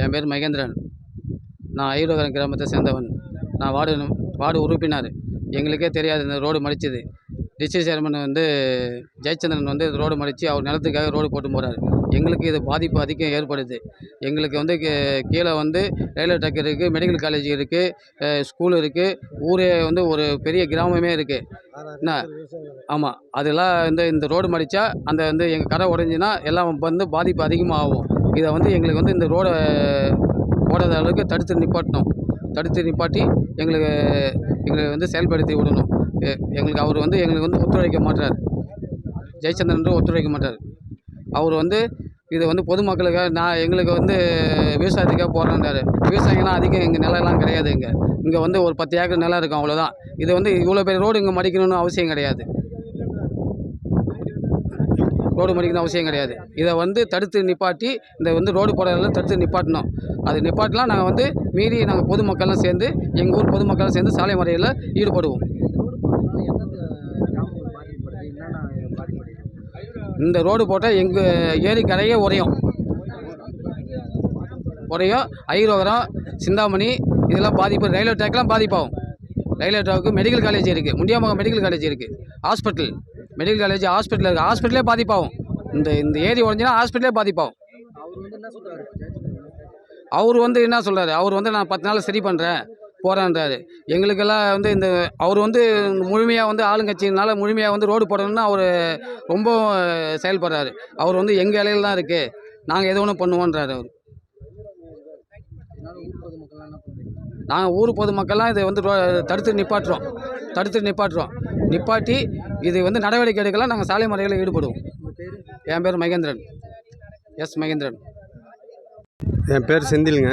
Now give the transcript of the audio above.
என் பேர் மகேந்திரன். நான் ஐரோகரம் கிராமத்தை சேர்ந்தவன். நான் வார்டு உறுப்பினர். எங்களுக்கே தெரியாது இந்த ரோடு மடிச்சது. டிஸ்ட்ரிக்ட் சேர்மன் ஜெயச்சந்திரன் ரோடு மடித்து அவர் நிலத்துக்காக ரோடு போட்டு போகிறார். எங்களுக்கு இது பாதிப்பு அதிகம் ஏற்படுது. எங்களுக்கு கீழே ரயில்வே ட்ராக் இருக்குது, மெடிக்கல் காலேஜ் இருக்குது, ஸ்கூல் இருக்குது, ஊரே ஒரு பெரிய கிராமமே இருக்குது. என்ன ஆமாம், அதெல்லாம் இந்த ரோடு மடித்தா அந்த எங்கள் கடை உடஞ்சின்னா எல்லாம் பாதிப்பு அதிகமாக ஆகும். இதை எங்களுக்கு இந்த ரோடை போடாத அளவுக்கு தடுத்து நிப்பாட்டி எங்களுக்கு செயல்படுத்தி விடணும். எங்களுக்கு அவர் எங்களுக்கு ஒத்துழைக்க மாட்டார். ஜெயச்சந்திரன் ஒத்துழைக்க மாட்டார். அவர் இது பொதுமக்களுக்காக எங்களுக்கு விவசாயத்துக்காக போடுறாரு. விவசாயிகள்லாம் அதிகம் எங்கள் நிலம்லாம் கிடையாது. இங்கே ஒரு 10 ஏக்கர் நிலம் இருக்கும், அவ்வளோதான். இது இவ்வளோ பெரிய ரோடு இங்கே மடிக்கணும்னு அவசியம் கிடையாது. இதை தடுத்து நிப்பாட்டி இந்த ரோடு போடுறதெல்லாம் தடுத்து நிப்பாட்டணும். அது நிப்பாட்டலாம். நாங்கள் மீறி நாங்கள் பொதுமக்கள்லாம் சேர்ந்து எங்கள் ஊர் பொதுமக்கள்லாம் சேர்ந்து சாலை மறியலில் ஈடுபடுவோம். இந்த ரோடு போட்டால் எங்கள் ஏரி கரையே உறையும். ஐரோகரம், சிந்தாமணி இதெல்லாம் பாதிப்பு. ரயில்வே ட்ராக்லாம் பாதிப்பாகும். ரயில்வே ட்ராக்கு, மெடிக்கல் காலேஜ் இருக்குது, முண்டியாமகம் மெடிக்கல் காலேஜ் இருக்குது, மெடிக்கல் காலேஜ் ஹாஸ்பிட்டல் இருக்குது. ஹாஸ்பிட்டலே பாதிப்பாகும். இந்த ஏரி உடஞ்சினா ஹாஸ்பிட்டலே பாதிப்பாகும். அவர் என்ன சொல்கிறாரு? அவர் நான் 10 நாள் சரி பண்ணுறேன் போகிறேன்றாரு. எங்களுக்கெல்லாம் இந்த அவர் முழுமையாக ஆளுங்கட்சியினால முழுமையாக ரோடு போடணும்னு அவர் ரொம்ப செயல்படுறாரு. அவர் எங்கள் இலையில் தான் இருக்குது, நாங்கள் எது ஒன்று பண்ணுவோன்றாரு. அவர் நாங்கள் ஊர் பொதுமக்கள்லாம் இதை தடுத்து நிப்பாட்டுறோம். நிப்பாட்டி இது நடவடிக்கை எடுக்கலாம். நாங்கள் சாலை மறியலில் ஈடுபடுவோம். என் பேர் மகேந்திரன். மகேந்திரன். என் பேர் செந்திலுங்க.